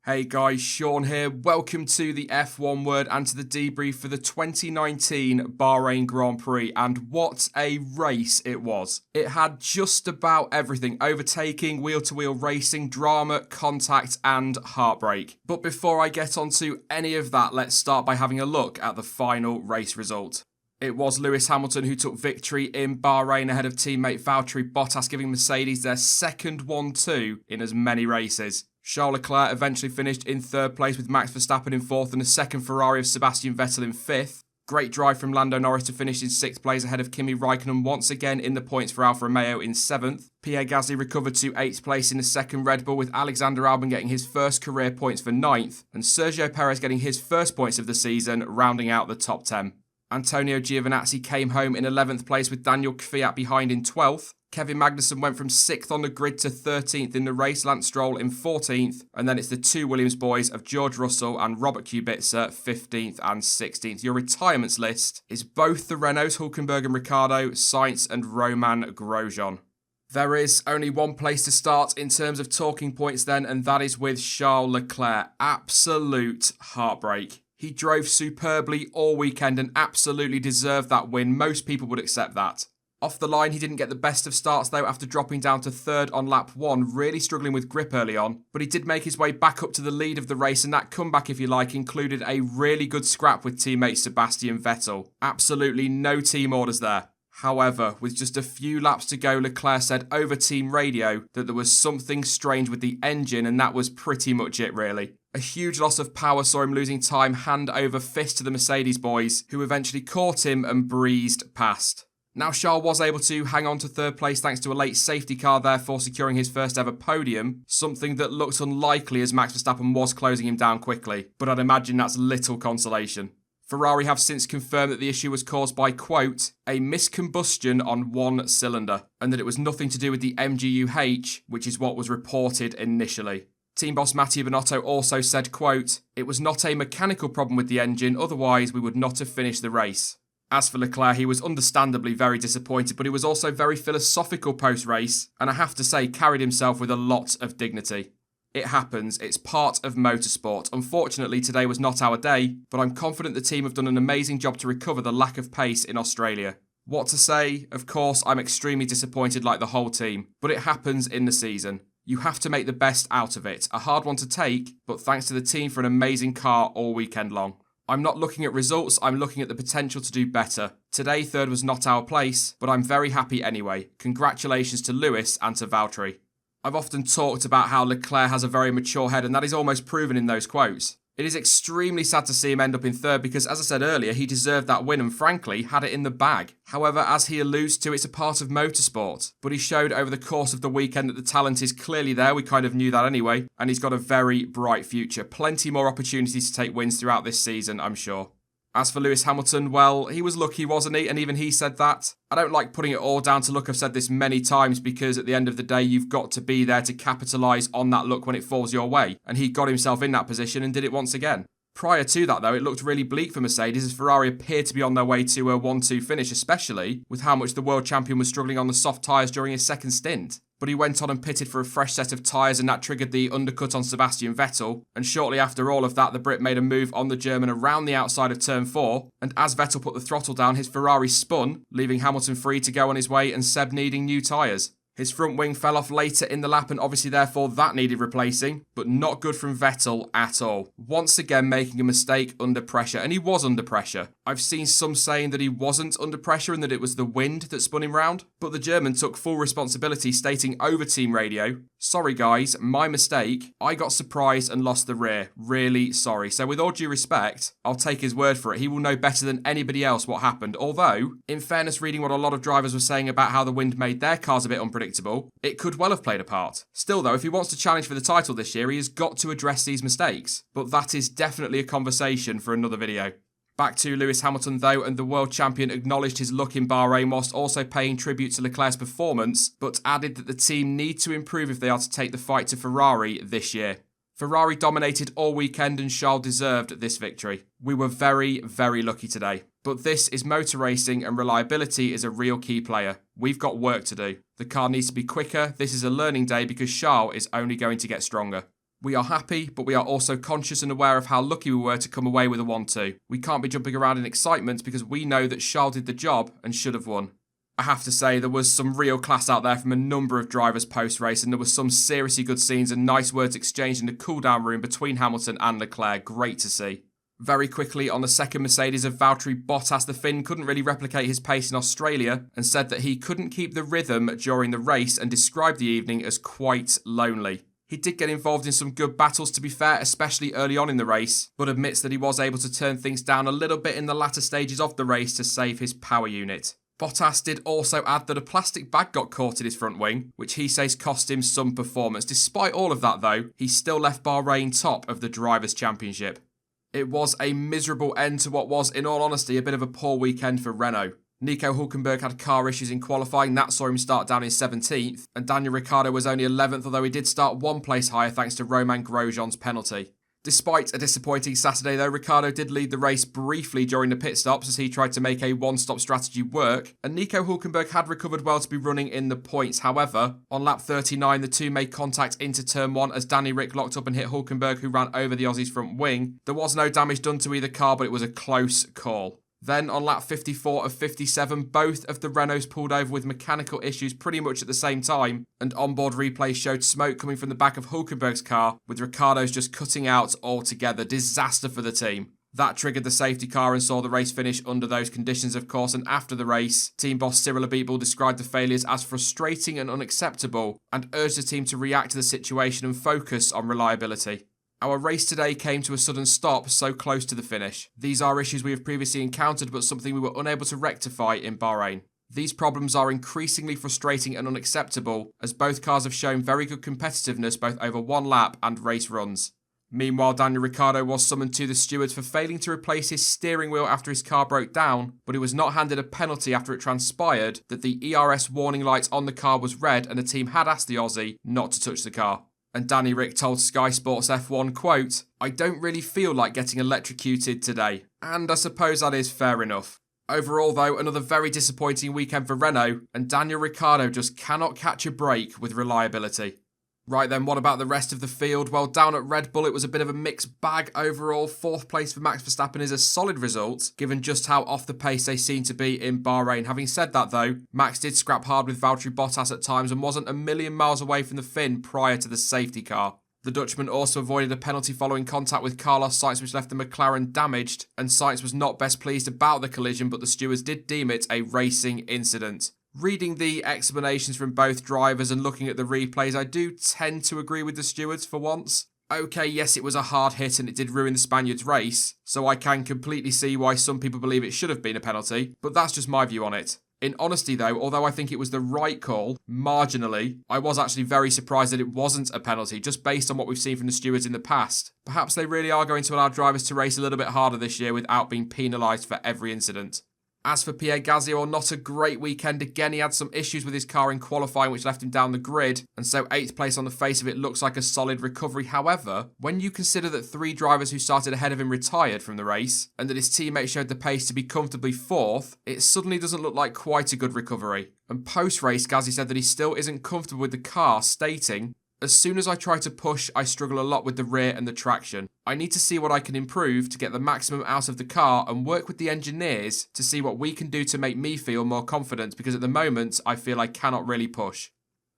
Hey guys, Sean here. Welcome to the F1 Word and to the debrief for the 2019 Bahrain Grand Prix. And what a race it was. It had just about everything: overtaking, wheel-to-wheel racing, drama, contact and heartbreak. But before I get onto any of that, let's start by having a look at the final race result. It was Lewis Hamilton who took victory in Bahrain ahead of teammate Valtteri Bottas, giving Mercedes their second 1-2 in as many races. Charles Leclerc eventually finished in third place with Max Verstappen in fourth and a second Ferrari of Sebastian Vettel in fifth. Great drive from Lando Norris to finish in sixth place ahead of Kimi Raikkonen once again in the points for Alfa Romeo in seventh. Pierre Gasly recovered to eighth place in the second Red Bull, with Alexander Albon getting his first career points for ninth and Sergio Perez getting his first points of the season, rounding out the top 10. Antonio Giovinazzi came home in 11th place with Daniel Kvyat behind in 12th. Kevin Magnussen went from 6th on the grid to 13th in the race, Lance Stroll in 14th, and then it's the two Williams boys of George Russell and Robert Kubica 15th and 16th. Your retirements list is both the Renaults, Hülkenberg and Ricciardo, Sainz and Romain Grosjean. There is only one place to start in terms of talking points then, and that is with Charles Leclerc. Absolute heartbreak. He drove superbly all weekend and absolutely deserved that win. Most people would accept that. Off the line, he didn't get the best of starts though, after dropping down to third on lap 1, really struggling with grip early on. But he did make his way back up to the lead of the race, and that comeback, if you like, included a really good scrap with teammate Sebastian Vettel. Absolutely no team orders there. However, with just a few laps to go, Leclerc said over team radio that there was something strange with the engine, and that was pretty much it really. A huge loss of power saw him losing time hand over fist to the Mercedes boys, who eventually caught him and breezed past. Now Charles was able to hang on to third place thanks to a late safety car, therefore securing his first ever podium, something that looked unlikely as Max Verstappen was closing him down quickly, but I'd imagine that's little consolation. Ferrari have since confirmed that the issue was caused by, quote, a miscombustion on one cylinder, and that it was nothing to do with the MGU-H, which is what was reported initially. Team boss Mattia Binotto also said, quote, it was not a mechanical problem with the engine, otherwise we would not have finished the race. As for Leclerc, he was understandably very disappointed, but he was also very philosophical post-race, and I have to say carried himself with a lot of dignity. It happens, it's part of motorsport. Unfortunately, today was not our day, but I'm confident the team have done an amazing job to recover the lack of pace in Australia. What to say? Of course, I'm extremely disappointed like the whole team, but it happens in the season. You have to make the best out of it. A hard one to take, but thanks to the team for an amazing car all weekend long. I'm not looking at results, I'm looking at the potential to do better. Today, third was not our place, but I'm very happy anyway. Congratulations to Lewis and to Valtteri. I've often talked about how Leclerc has a very mature head, and that is almost proven in those quotes. It is extremely sad to see him end up in third because, as I said earlier, he deserved that win and frankly had it in the bag. However, as he alludes to, it's a part of motorsport. But he showed over the course of the weekend that the talent is clearly there. We kind of knew that anyway. And he's got a very bright future. Plenty more opportunities to take wins throughout this season, I'm sure. As for Lewis Hamilton, well, he was lucky, wasn't he? And even he said that. I don't like putting it all down to luck. I've said this many times because at the end of the day, you've got to be there to capitalise on that luck when it falls your way. And he got himself in that position and did it once again. Prior to that, though, it looked really bleak for Mercedes as Ferrari appeared to be on their way to a 1-2 finish, especially with how much the world champion was struggling on the soft tyres during his second stint. But he went on and pitted for a fresh set of tyres, and that triggered the undercut on Sebastian Vettel. And shortly after all of that, the Brit made a move on the German around the outside of turn 4. And as Vettel put the throttle down, his Ferrari spun, leaving Hamilton free to go on his way and Seb needing new tyres. His front wing fell off later in the lap and obviously therefore that needed replacing, but not good from Vettel at all. Once again making a mistake under pressure, and he was under pressure. I've seen some saying that he wasn't under pressure and that it was the wind that spun him round, but the German took full responsibility, stating over team radio, sorry guys, my mistake, I got surprised and lost the rear, really sorry. So with all due respect, I'll take his word for it, he will know better than anybody else what happened, although, in fairness, reading what a lot of drivers were saying about how the wind made their cars a bit unpredictable, it could well have played a part. Still though, if he wants to challenge for the title this year, he has got to address these mistakes, but that is definitely a conversation for another video. Back to Lewis Hamilton though, and the world champion acknowledged his luck in Bahrain whilst also paying tribute to Leclerc's performance, but added that the team need to improve if they are to take the fight to Ferrari this year. Ferrari dominated all weekend and Charles deserved this victory. We were very, very lucky today. But this is motor racing and reliability is a real key player. We've got work to do. The car needs to be quicker. This is a learning day because Charles is only going to get stronger. We are happy, but we are also conscious and aware of how lucky we were to come away with a 1-2. We can't be jumping around in excitement because we know that Charles did the job and should have won. I have to say, there was some real class out there from a number of drivers post-race, and there was some seriously good scenes and nice words exchanged in the cool-down room between Hamilton and Leclerc. Great to see. Very quickly, on the second Mercedes of Valtteri Bottas, the Finn couldn't really replicate his pace in Australia and said that he couldn't keep the rhythm during the race and described the evening as quite lonely. He did get involved in some good battles, to be fair, especially early on in the race, but admits that he was able to turn things down a little bit in the latter stages of the race to save his power unit. Bottas did also add that a plastic bag got caught in his front wing, which he says cost him some performance. Despite all of that though, he still left Bahrain top of the Drivers' Championship. It was a miserable end to what was, in all honesty, a bit of a poor weekend for Renault. Nico Hülkenberg had car issues in qualifying, that saw him start down in 17th, and Daniel Ricciardo was only 11th, although he did start one place higher thanks to Romain Grosjean's penalty. Despite a disappointing Saturday though, Ricciardo did lead the race briefly during the pit stops as he tried to make a one-stop strategy work, and Nico Hülkenberg had recovered well to be running in the points. However, on lap 39, the two made contact into turn 1 as Danny Ric locked up and hit Hülkenberg, who ran over the Aussie's front wing. There was no damage done to either car, but it was a close call. Then on lap 54 of 57, both of the Renaults pulled over with mechanical issues pretty much at the same time, and onboard replays showed smoke coming from the back of Hülkenberg's car, with Ricciardo's just cutting out altogether. Disaster for the team. That triggered the safety car and saw the race finish under those conditions, of course, and after the race, team boss Cyril Abiteboul described the failures as frustrating and unacceptable, and urged the team to react to the situation and focus on reliability. Our race today came to a sudden stop so close to the finish. These are issues we have previously encountered, but something we were unable to rectify in Bahrain. These problems are increasingly frustrating and unacceptable, as both cars have shown very good competitiveness both over one lap and race runs. Meanwhile, Daniel Ricciardo was summoned to the stewards for failing to replace his steering wheel after his car broke down, but he was not handed a penalty after it transpired that the ERS warning lights on the car was red and the team had asked the Aussie not to touch the car. And Danny Ric told Sky Sports F1, quote, "I don't really feel like getting electrocuted today." And I suppose that is fair enough. Overall though, another very disappointing weekend for Renault, and Daniel Ricciardo just cannot catch a break with reliability. Right then, what about the rest of the field? Well, down at Red Bull, it was a bit of a mixed bag overall. 4th place for Max Verstappen is a solid result, given just how off the pace they seem to be in Bahrain. Having said that though, Max did scrap hard with Valtteri Bottas at times and wasn't a million miles away from the Finn prior to the safety car. The Dutchman also avoided a penalty following contact with Carlos Sainz, which left the McLaren damaged, and Sainz was not best pleased about the collision, but the stewards did deem it a racing incident. Reading the explanations from both drivers and looking at the replays, I do tend to agree with the stewards for once. Okay, yes, it was a hard hit and it did ruin the Spaniards' race, so I can completely see why some people believe it should have been a penalty, but that's just my view on it. In honesty though, although I think it was the right call, marginally, I was actually very surprised that it wasn't a penalty, just based on what we've seen from the stewards in the past. Perhaps they really are going to allow drivers to race a little bit harder this year without being penalised for every incident. As for Pierre Gasly, not a great weekend again. He had some issues with his car in qualifying which left him down the grid, and so 8th place on the face of it looks like a solid recovery. However, when you consider that 3 drivers who started ahead of him retired from the race, and that his teammate showed the pace to be comfortably 4th, it suddenly doesn't look like quite a good recovery. And post-race, Gasly said that he still isn't comfortable with the car, stating, "As soon as I try to push, I struggle a lot with the rear and the traction. I need to see what I can improve to get the maximum out of the car and work with the engineers to see what we can do to make me feel more confident, because at the moment, I feel I cannot really push."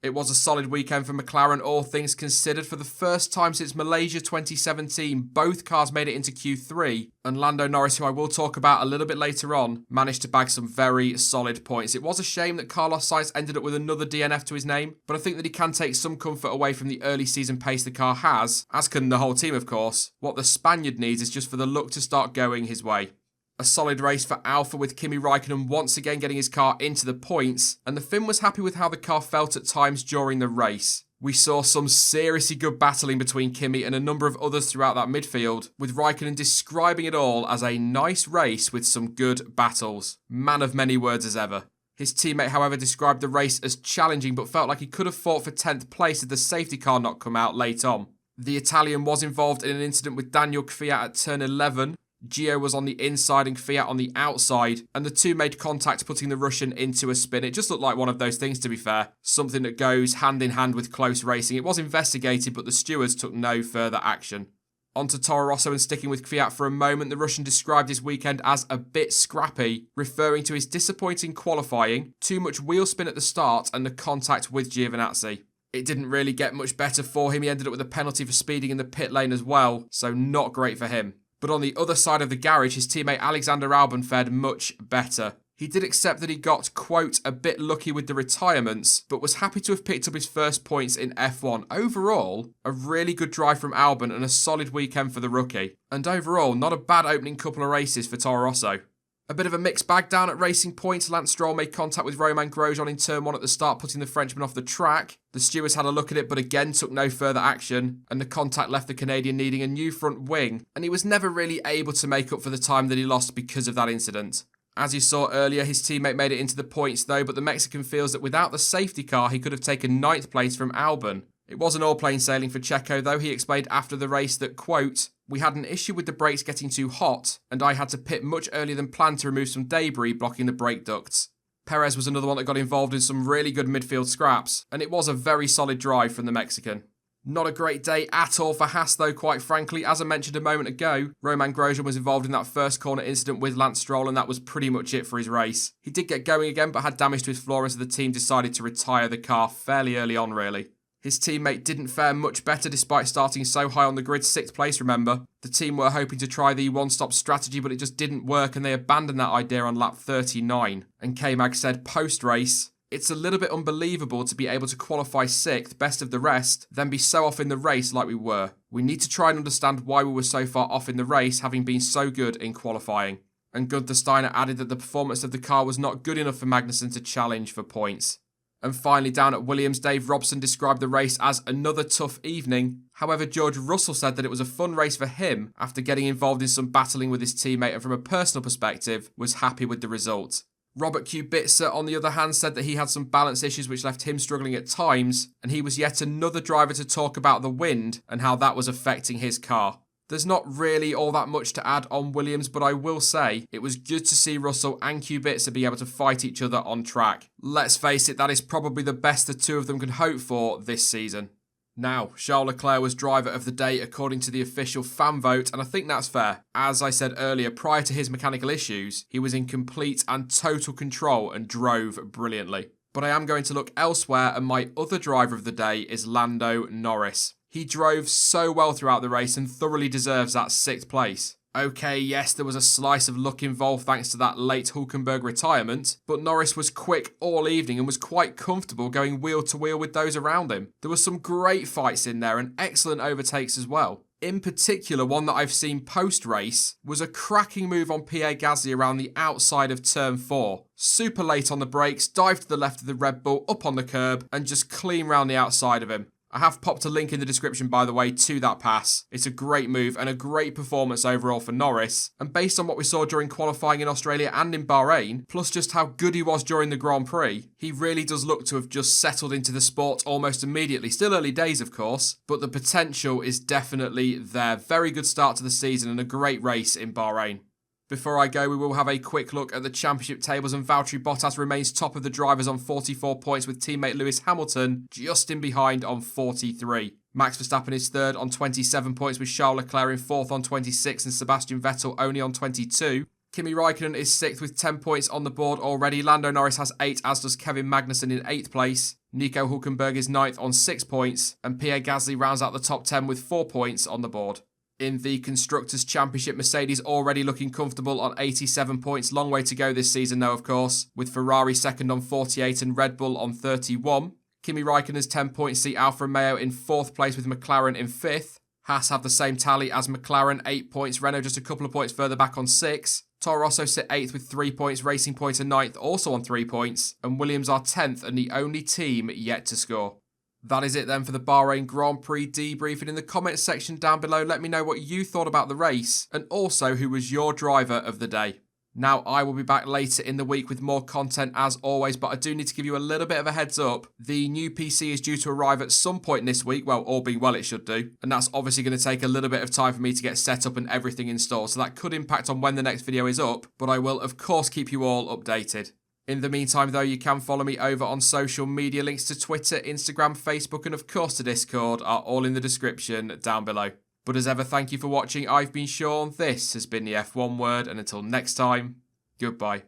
It was a solid weekend for McLaren, all things considered. For the first time since Malaysia 2017, both cars made it into Q3, and Lando Norris, who I will talk about a little bit later on, managed to bag some very solid points. It was a shame that Carlos Sainz ended up with another DNF to his name, but I think that he can take some comfort away from the early season pace the car has, as can the whole team of course. What the Spaniard needs is just for the luck to start going his way. A solid race for Alfa, with Kimi Raikkonen once again getting his car into the points, and the Finn was happy with how the car felt at times during the race. We saw some seriously good battling between Kimi and a number of others throughout that midfield, with Raikkonen describing it all as a nice race with some good battles. Man of many words as ever. His teammate, however, described the race as challenging but felt like he could have fought for 10th place had the safety car not come out late on. The Italian was involved in an incident with Daniel Kvyat at turn 11. Gio was on the inside and Kvyat on the outside, and the two made contact, putting the Russian into a spin. It just looked like one of those things, to be fair. Something that goes hand in hand with close racing. It was investigated, but the stewards took no further action. On to Toro Rosso, and sticking with Kvyat for a moment, the Russian described his weekend as a bit scrappy, referring to his disappointing qualifying, too much wheel spin at the start, and the contact with Giovinazzi. It didn't really get much better for him. He ended up with a penalty for speeding in the pit lane as well, so not great for him. But on the other side of the garage, his teammate Alexander Albon fared much better. He did accept that he got, quote, a bit lucky with the retirements, but was happy to have picked up his first points in F1. Overall, a really good drive from Albon and a solid weekend for the rookie. And overall, not a bad opening couple of races for Toro Rosso. A bit of a mixed bag down at Racing Point. Lance Stroll made contact with Romain Grosjean in turn 1 at the start, putting the Frenchman off the track. The stewards had a look at it, but again took no further action, and the contact left the Canadian needing a new front wing, and he was never really able to make up for the time that he lost because of that incident. As you saw earlier, his teammate made it into the points though, but the Mexican feels that without the safety car, he could have taken 9th place from Albon. It wasn't all plain sailing for Checo though. He explained after the race that, quote, "We had an issue with the brakes getting too hot, and I had to pit much earlier than planned to remove some debris blocking the brake ducts." Perez was another one that got involved in some really good midfield scraps, and it was a very solid drive from the Mexican. Not a great day at all for Haas though, quite frankly. As I mentioned a moment ago, Romain Grosjean was involved in that first corner incident with Lance Stroll, and that was pretty much it for his race. He did get going again, but had damage to his floor, and so the team decided to retire the car fairly early on, really. His teammate didn't fare much better despite starting so high on the grid, 6th place, remember. The team were hoping to try the one-stop strategy, but it just didn't work, and they abandoned that idea on lap 39. And K-Mag said post-race, "It's a little bit unbelievable to be able to qualify 6th, best of the rest, then be so off in the race like we were. We need to try and understand why we were so far off in the race, having been so good in qualifying." And Gunther Steiner added that the performance of the car was not good enough for Magnussen to challenge for points. And finally, down at Williams, Dave Robson described the race as another tough evening. However, George Russell said that it was a fun race for him after getting involved in some battling with his teammate, and from a personal perspective, was happy with the result. Robert Kubica, on the other hand, said that he had some balance issues which left him struggling at times, and he was yet another driver to talk about the wind and how that was affecting his car. There's not really all that much to add on Williams, but I will say it was good to see Russell and Kubica be able to fight each other on track. Let's face it, that is probably the best the two of them can hope for this season. Now, Charles Leclerc was driver of the day according to the official fan vote, and I think that's fair. As I said earlier, prior to his mechanical issues, he was in complete and total control and drove brilliantly. But I am going to look elsewhere, and my other driver of the day is Lando Norris. He drove so well throughout the race and thoroughly deserves that 6th place. Okay, yes, there was a slice of luck involved thanks to that late Hülkenberg retirement, but Norris was quick all evening and was quite comfortable going wheel to wheel with those around him. There were some great fights in there and excellent overtakes as well. In particular, one that I've seen post-race was a cracking move on Pierre Gasly around the outside of turn 4. Super late on the brakes, dived to the left of the Red Bull, up on the curb, and just clean round the outside of him. I have popped a link in the description, by the way, to that pass. It's a great move and a great performance overall for Norris. And based on what we saw during qualifying in Australia and in Bahrain, plus just how good he was during the Grand Prix, he really does look to have just settled into the sport almost immediately. Still early days, of course, but the potential is definitely there. Very good start to the season and a great race in Bahrain. Before I go, we will have a quick look at the championship tables, and Valtteri Bottas remains top of the drivers on 44 points, with teammate Lewis Hamilton just in behind on 43. Max Verstappen is third on 27 points, with Charles Leclerc in fourth on 26 and Sebastian Vettel only on 22. Kimi Raikkonen is sixth with 10 points on the board already. Lando Norris has 8, as does Kevin Magnussen in 8th place. Nico Hülkenberg is 9th on 6 points, and Pierre Gasly rounds out the top 10 with 4 points on the board. In the Constructors' Championship, Mercedes already looking comfortable on 87 points. Long way to go this season though, of course, with Ferrari second on 48 and Red Bull on 31. Kimi Raikkonen's 10 points see Alfa Romeo in 4th place with McLaren in 5th. Haas have the same tally as McLaren, 8 points. Renault just a couple of points further back on 6. Toro Rosso sit 8th with 3 points. Racing Point are 9th, also on 3 points. And Williams are 10th and the only team yet to score. That is it then for the Bahrain Grand Prix debrief, and in the comments section down below, let me know what you thought about the race and also who was your driver of the day. Now, I will be back later in the week with more content as always, but I do need to give you a little bit of a heads up. The new PC is due to arrive at some point this week, well, all being well it should do, and that's obviously going to take a little bit of time for me to get set up and everything installed, so that could impact on when the next video is up, but I will of course keep you all updated. In the meantime though, you can follow me over on social media. Links to Twitter, Instagram, Facebook and of course to Discord are all in the description down below. But as ever, thank you for watching. I've been Sean, this has been the F1 Word, and until next time, goodbye.